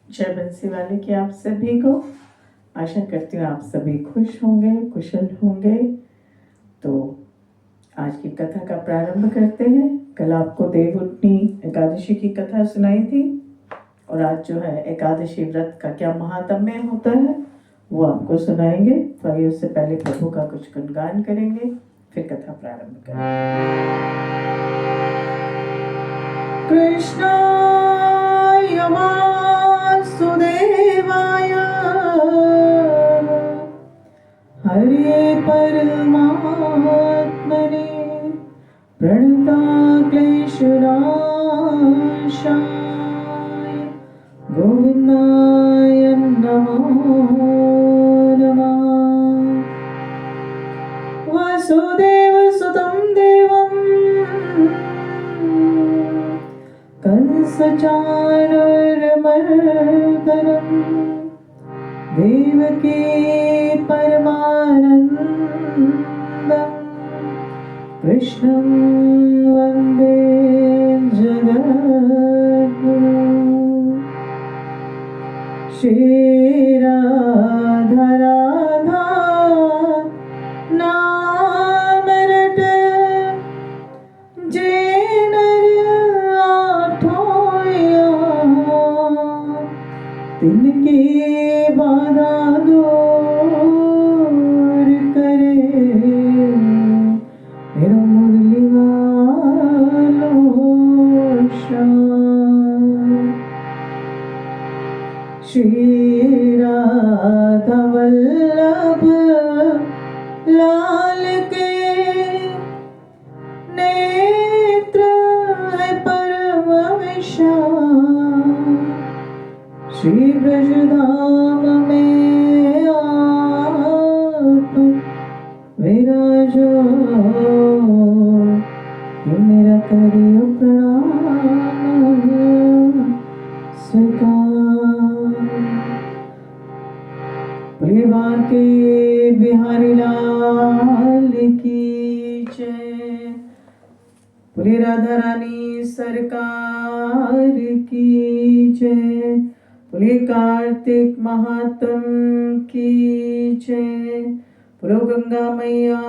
जय बंसी वाले की आप सभी को। आशा करती हूँ आप सभी खुश होंगे, कुशल होंगे। तो आज की कथा का प्रारंभ करते हैं। कल आपको देवउठनी एकादशी की कथा सुनाई थी और आज जो है एकादशी व्रत का क्या महात्म्य होता है वो आपको सुनाएंगे। तो आइए उससे पहले प्रभु का कुछ गुणगान करेंगे, फिर कथा प्रारंभ करेंगे। कृष्णाय वासुदेवाय हरे परमात्मने प्रणताक्लेशनाशाय गोविन्दाय नमो नमः। वसुदेवसुतं देवं कंसचाणूरमर्दनं देवकी परमानन्दं कृष्णं वन्दे जगद्गुरुं। श्रीराधा राधा नामरट जे नर आठोया तिनकी बाधा दूर करे मेरा मुरली वालो श्याम। श्री राधा वल्लभ लाल के नेत्र है परम विशाल। श्री ब्रजधाम में आप विराजो ये मेरा करियो प्रणाम स्वीकार। प्रियवान के बिहारी लाल की जय। बोले राधा रानी सरकार की जय। बोले कार्तिक महात्म की जय। बोलो गंगा मैया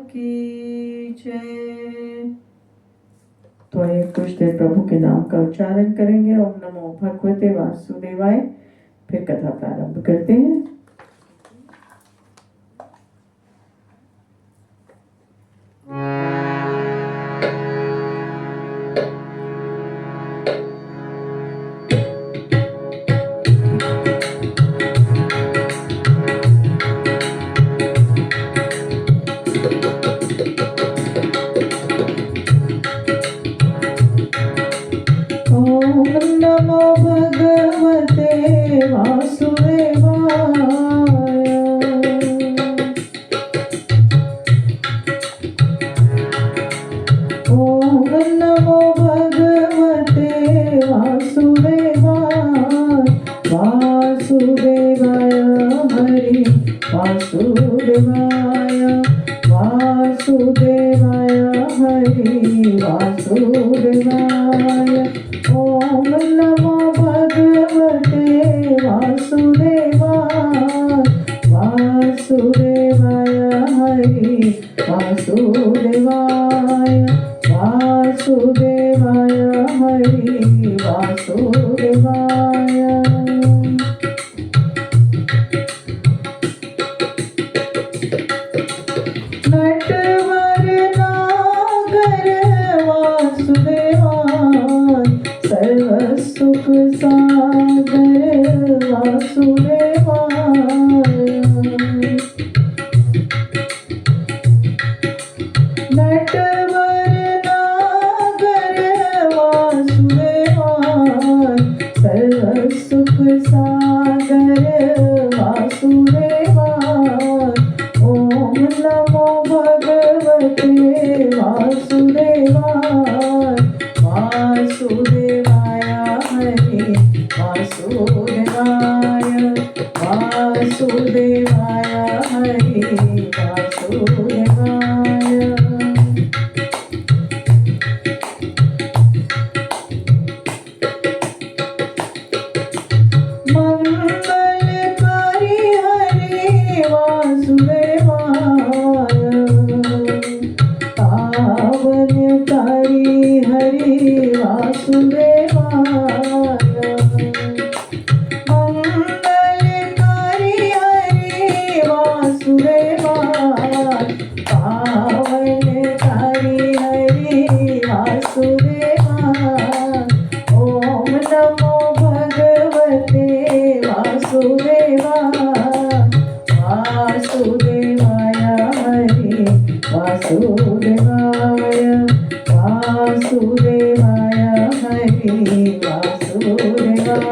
की जय। तो आइए कुछ देर प्रभु के नाम का उच्चारण करेंगे। ओम नमो भगवते वासुदेवाय। फिर कथा प्रारंभ करते हैं। नमो भगवते वासुदेवाय। ओम नमो भगवते वासुदेवाय। वासुदेवाय हरि वासुदेवाय। वासुदेवाय हरि वासुदेवाय। ओम नमो भगवते वासुदेवाय। वासुदेवाय हरि वासुदेवाय। वासुदेवाय हरि वासुदेवाय। नटवर नागर वासुदेवाय। सर्व सुख सागर वासुदेवाय। नटवर नागर वासुदेवाय। सर्व सुख सागर वासुदेवाय। ओम नमो भगवते वासुदेवाय। वासुदेवाय हरि वासुदेवाय। वासुदेवाय हरि वासुदेवाय। नमो भगवते वासुदेवाय वासुदेवाय हरे वासुदेवाय वासुदेवाय हरे वासुदेवाय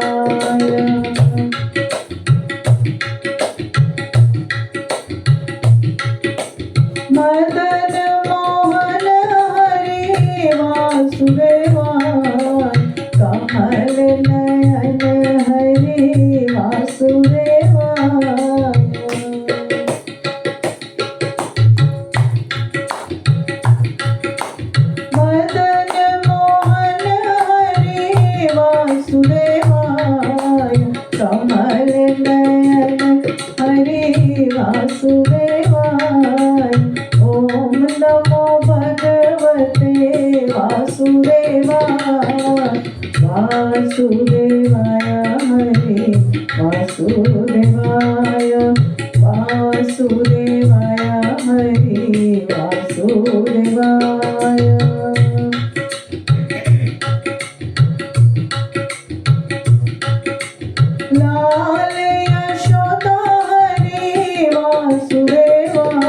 मदन मोहन हरे वासुदेवाय कमल नयन हरे वासुदेवाय मदन मोहन हरे वासुदेवाय कमल नयन हरे वासुदेवाय ओम नमो भगवते वासुदेवाय वासुदेवाय हरे वासुदेवाय वासुदेवाय हरे वासुदेवाय लाल यशोदा हरे वासुदेवाय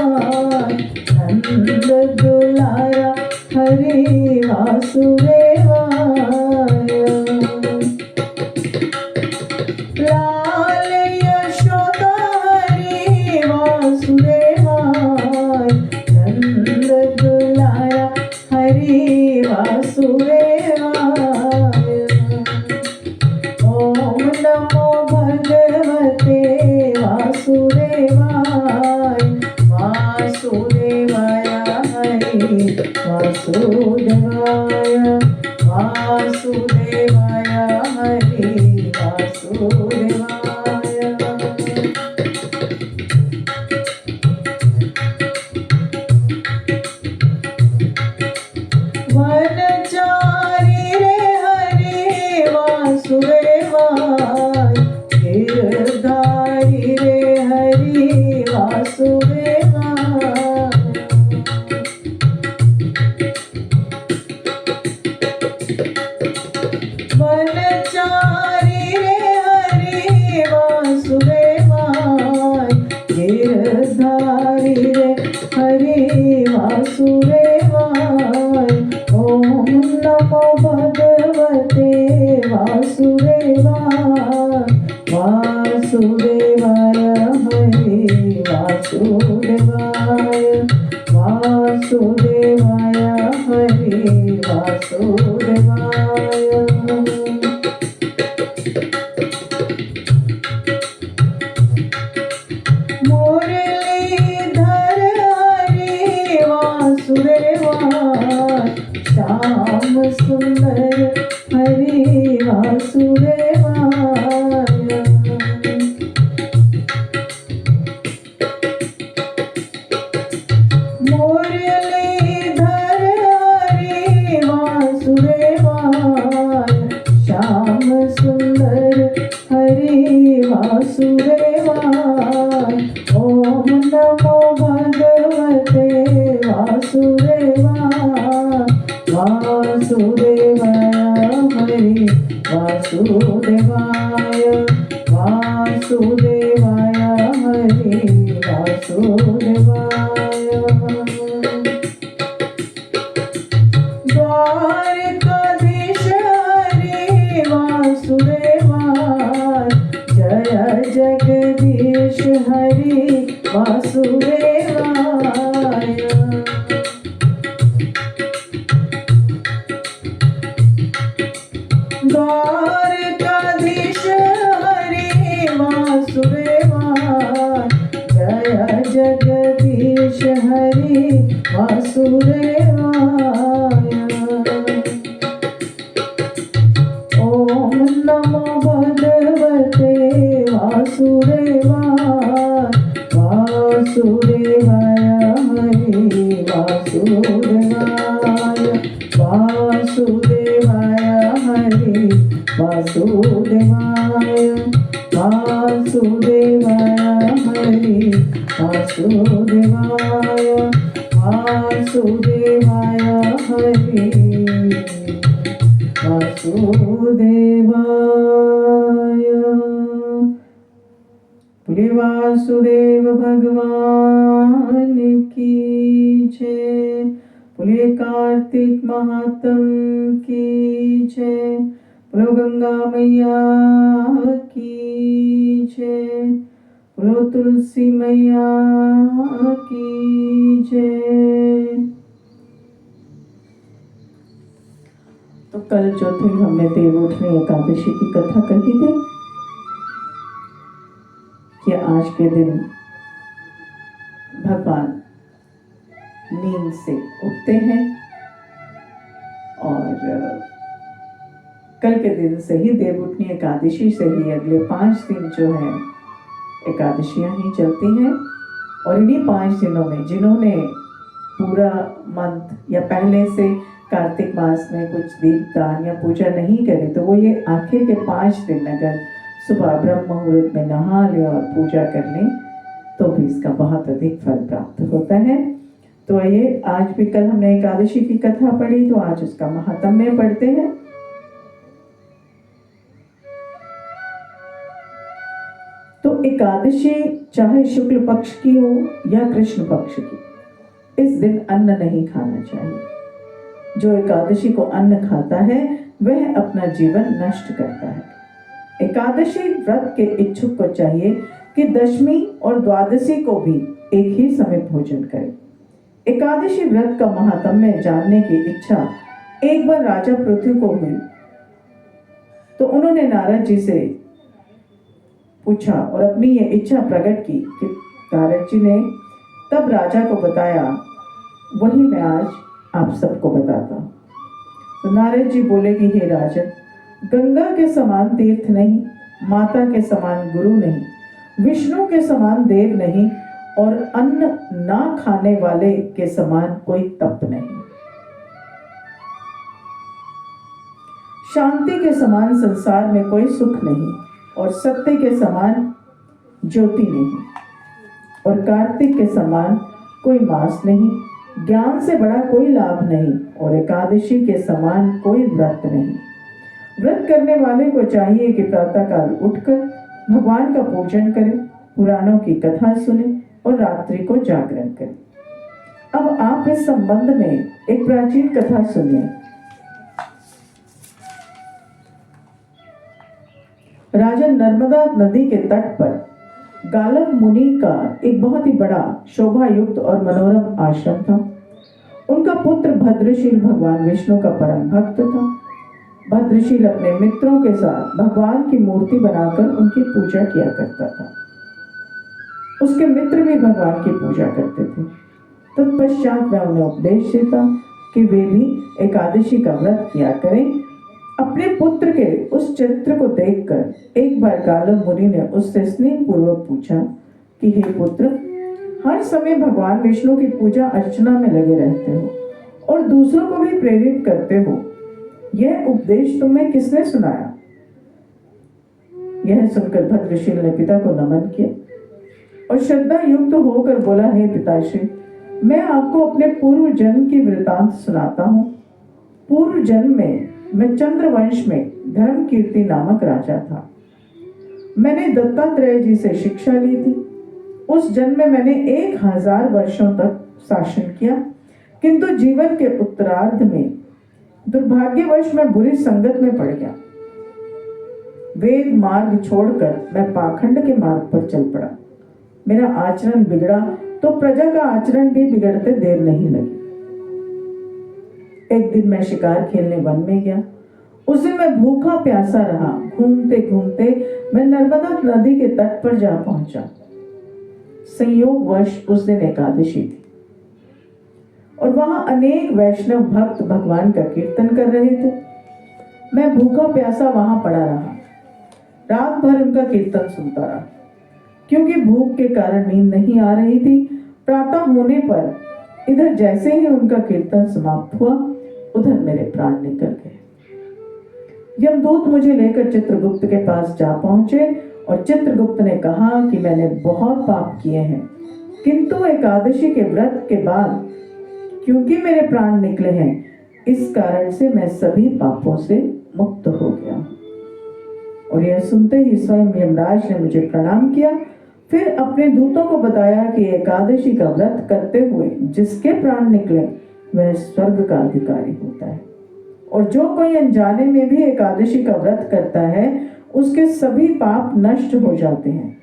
नंद दुलारा हरे वासुदेवाय लाल यशोदा हरे वासुदेवाय नंद दुलारा हरे वासुदेवाय ओम नमो भगवते वासुदेवाय वासुदेवाय हरे वासुदेवाय वासुदेवाय हरे वासुदेवाय वनचारी रे हरे वासुदेवाय गिरधारी रे हरे वासुदेवाय वनचारी रे हरे वासुदेवाय गिरधारी रे हरे वासुदेवाय ओम नमो भगवते वासुदेवाय वासुदेवाय हरे वासुदेवाय वासुदेवाय हरे वासुदेवाय मुरलीधर हरे वासुदेवाय श्याम सुंदर हरे वासुदेवाय मुरलीधर हरे वासुदेवाय श्याम सुंदर हरे वासुदेवाय ओम नमो भगवते वासुदेवाय वासुदेवाय हरे वासुदेवाय वासुदेवाय हरे वासुदेवाय द्वारकाधीश हरे वासुदेवाय जय जगदीश हरे वासुदेवाय द्वारकाधीश हरे वासुदेवाय जय जगदीश हरे वासुदेवाय ओम नमो भगवते वासुदेवाय वासुदेवाय हरे वासुदेवाय वासुदेवाय हरे वासुदेवाय वासुदेवाय हरे वासुदेवाय वासुदेवाय हरे वासुदेवाय बोले वासुदेव भगवान की जय, बोले कार्तिक महात्म की जय, बोलो गंगा मैया की जय, बोलो तुलसी मैया की जय। तो कल जो थे हमने देवउठनी एकादशी की कथा कही थी कि आज के दिन भगवान नींद से उठते हैं और कल के दिन से ही देवउठनी एकादशी से ही अगले 5 दिन जो है एकादशियां ही चलती हैं। और इन्हीं 5 दिनों में जिन्होंने पूरा मंथ या पहले से कार्तिक मास में कुछ दीपदान या पूजा नहीं करी तो वो ये आखिर के 5 दिन अगर सुबह ब्रह्म मुहूर्त में नहा लें और पूजा कर लें तो भी इसका बहुत अधिक फल प्राप्त होता है। तो ये आज भी कल हमने एकादशी की कथा पढ़ी तो आज उसका महात्म्य पढ़ते हैं। तो एकादशी चाहे शुक्ल पक्ष की हो या कृष्ण पक्ष की, इस दिन अन्न नहीं खाना चाहिए। जो एकादशी को अन्न खाता है वह अपना जीवन नष्ट करता है। एकादशी व्रत के इच्छुक को चाहिए कि दशमी और द्वादशी को भी एक ही समय भोजन करे। एकादशी व्रत का महात्म्य जानने की इच्छा एक बार राजा पृथ्वी को हुई तो उन्होंने नारद जी से पूछा और अपनी ये इच्छा प्रकट की कि नारद जी ने तब राजा को बताया, वही मैं आज आप सबको बताता हूं। तो नारद जी बोले कि हे राजन, गंगा के समान तीर्थ नहीं, माता के समान गुरु नहीं, विष्णु के समान देव नहीं और अन्न ना खाने वाले के समान कोई तप नहीं। शांति के समान संसार में कोई सुख नहीं और सत्य के समान ज्योति नहीं और कार्तिक के समान कोई मास नहीं, ज्ञान से बड़ा कोई लाभ नहीं और एकादशी के समान कोई व्रत नहीं। व्रत करने वाले को चाहिए कि प्रातःकाल उठकर भगवान का पूजन करे, पुराणों की कथा सुने और रात्रि को जागरण करे। अब आप इस संबंध में एक प्राचीन कथा सुनिए। राजा नर्मदा नदी के तट पर गालव मुनि का एक बहुत ही बड़ा शोभा युक्त और मनोरम आश्रम था। उनका पुत्र भद्रशील भगवान विष्णु का परम भक्त था। भद्रशील अपने मित्रों के साथ भगवान की मूर्ति बनाकर उनकी पूजा किया करता था। उसके मित्र भी भगवान की पूजा करते थे। तत्पश्चात वह उन्हें उपदेश देता कि वे भी एकादशी का व्रत किया करें। अपने पुत्र के उस चरित्र को देखकर एक बार गालव मुनि ने उससे स्नेह पूर्वक पूछा कि हे पुत्र, हर समय भगवान विष्णु की पूजा अर्चना में लगे रहते हो और दूसरों को भी प्रेरित करते हो, यह उपदेश तुम्हें किसने सुनाया? यह सुनकर भद्रशील ने पिता को नमन किया और श्रद्धा युक्त होकर बोला, हे पिताश्री, मैं आपको अपने पूर्व जन्म की वृतांत सुनाता हूँ। पूर्व जन्म में मैं चंद्रवंश में धर्म कीर्ति नामक राजा था। मैंने दत्तात्रेय जी से शिक्षा ली थी। उस जन्म में मैंने 1000 वर्षों तक शासन किया, किंतु जीवन के उत्तरार्ध में दुर्भाग्यवश मैं बुरी संगत में पड़ गया। वेद मार्ग छोड़कर मैं पाखंड के मार्ग पर चल पड़ा। मेरा आचरण बिगड़ा तो प्रजा का आचरण भी बिगड़ते देर नहीं लगी। एक दिन मैं शिकार खेलने वन में गया। उस दिन मैं भूखा प्यासा रहा। घूमते घूमते मैं नर्मदा नदी के तट पर जा पहुंचा। संयोगवश उस दिन एकादशी थी और वहां अनेक वैष्णव भक्त भगवान का कीर्तन कर रहे थे। मैं भूखा प्यासा वहां पड़ा रहा। रात भर उनका कीर्तन सुनता रहा। क्योंकि भूख के कारण नींद नहीं आ रही थी, प्रातः होने पर इधर जैसे ही उनका कीर्तन समाप्त हुआ, उधर मेरे प्राण निकल गए। यमदूत मुझे लेकर चित्रगुप्त के पास जा पहुंचे और चित्रगुप्त ने कहा कि मैंने बहुत पाप किए हैं, किंतु एकादशी के व्रत के बाद क्योंकि मेरे प्राण निकले हैं, इस कारण से मैं सभी पापों से मुक्त हो गया। और यह सुनते ही स्वयं यमराज ने मुझे प्रणाम किया। फिर अपने दूतों को बताया कि एकादशी का व्रत करते हुए जिसके प्राण निकले वह स्वर्ग का अधिकारी होता है, और जो कोई अनजाने में भी एकादशी का व्रत करता है उसके सभी पाप नष्ट हो जाते हैं।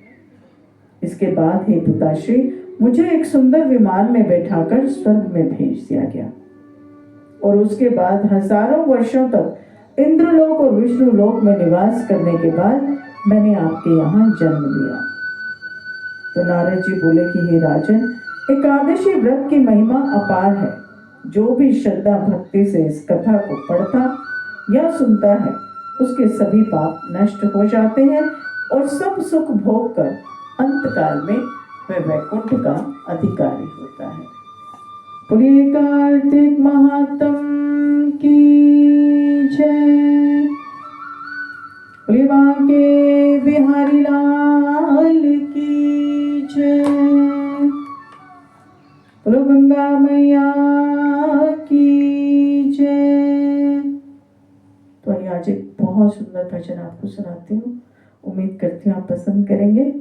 इसके बाद हे पिताश्री, मुझे एक सुंदर विमान में बैठाकर स्वर्ग में भेज दिया गया, और उसके बाद हजारों वर्षों तक इंद्रलोक और विष्णुलोक में निवास करने के बाद मैंने आपके यहाँ जन्म लिया। तो नारद जी बोले कि हे राजन, एकादशी व्रत की महिमा अपार है। जो भी श्रद्धा भक्ति से इस कथा को पढ़ता या सुनता है उसके सभी पाप नष्ट हो जाते हैं और सब सुख भोग कर अंतकाल में वह वैकुंठ का अधिकारी होता है। बोलिए कार्तिक महात्म की जय। बोलिए बांके बिहारी लाल की जय। बोलो गंगा मैया की जय। तो आज एक बहुत सुंदर भजन आपको सुनाती हूँ, उम्मीद करती हूँ आप पसंद करेंगे।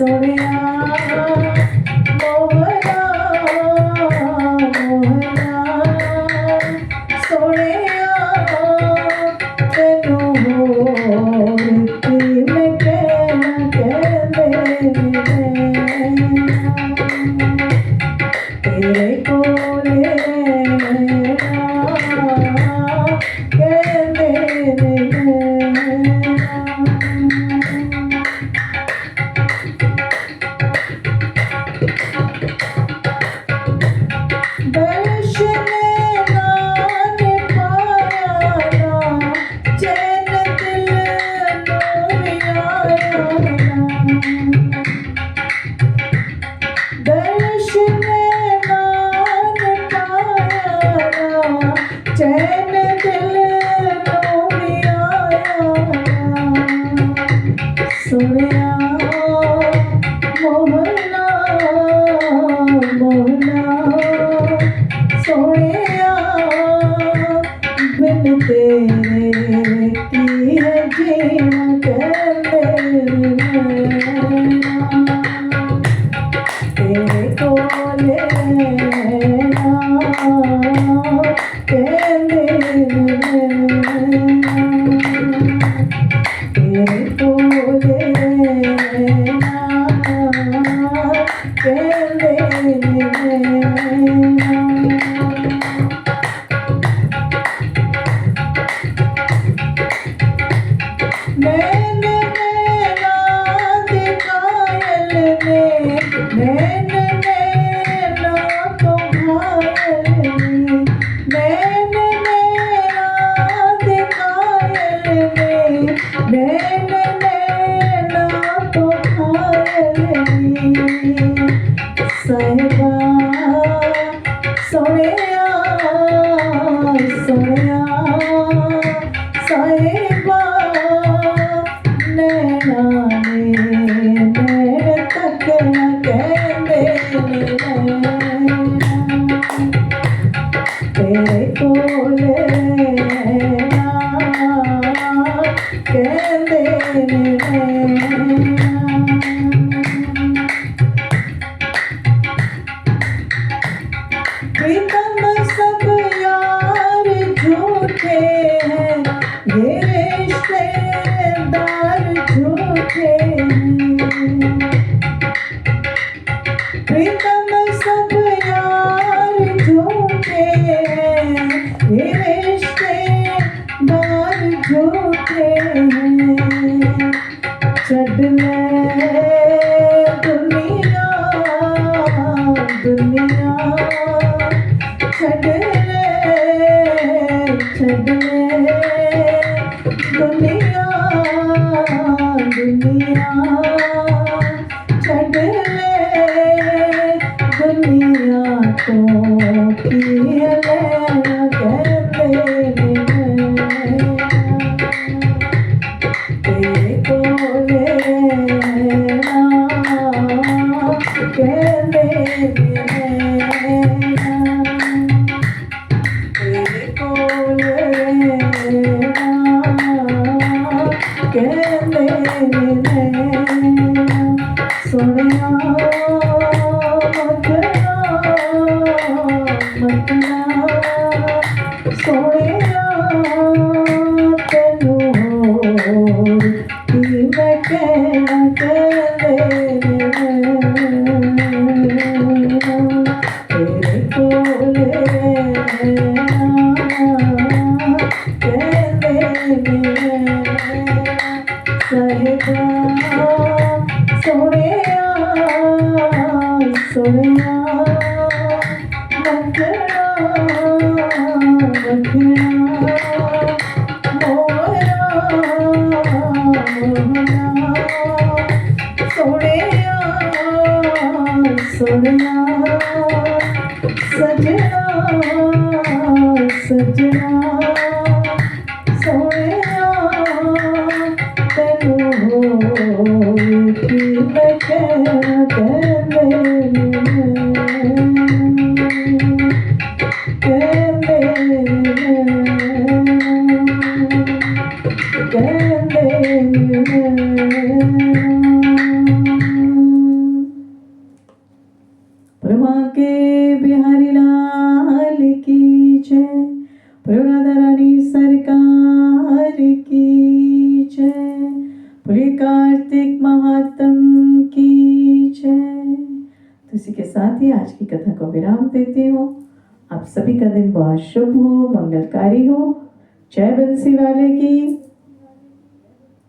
सोनिया मोहना मोहना सोनिया तेनू होर की मैं कहना कहंदे तेरे कोले चैन दिल नूरी आया सुनिया मोहना मोहना सोनिया बिन तेरे की है जीना कहंदे तेरे कोले सोनिया सोनिया साहिबा नैना मेरे तक न कहंदे तेरे कोले कहंदे प्रीतम सब यार झूठे हैं ये रिश्तेदार झूठे हैं प्रीतम सब यार झूठे हैं ये रिश्तेदार झूठे हैं छड़ ले दुनिया दुनिया छड़ ले दुनिया दुनिया छड़ ले दुनिया को की लेना कहते तेरे कोले कहते तेरे कोले कहते सोनिया मतना सोनिया तेनू होर की मैं कहना कहंदे तेरे कोले कहंदे साहिबा सोनिया सोनिया मखना मखना मोहना मोहना सोनिया सोनिया सजना सजना सोनिया तेनू होर की मैं कहना कहंदे कहंदे साथ ही आज की कथा को विराम देती हूँ। आप सभी का दिन बहुत शुभ हो, मंगलकारी हो। जय बंसी वाले की।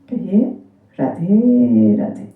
कहिए राधे राधे।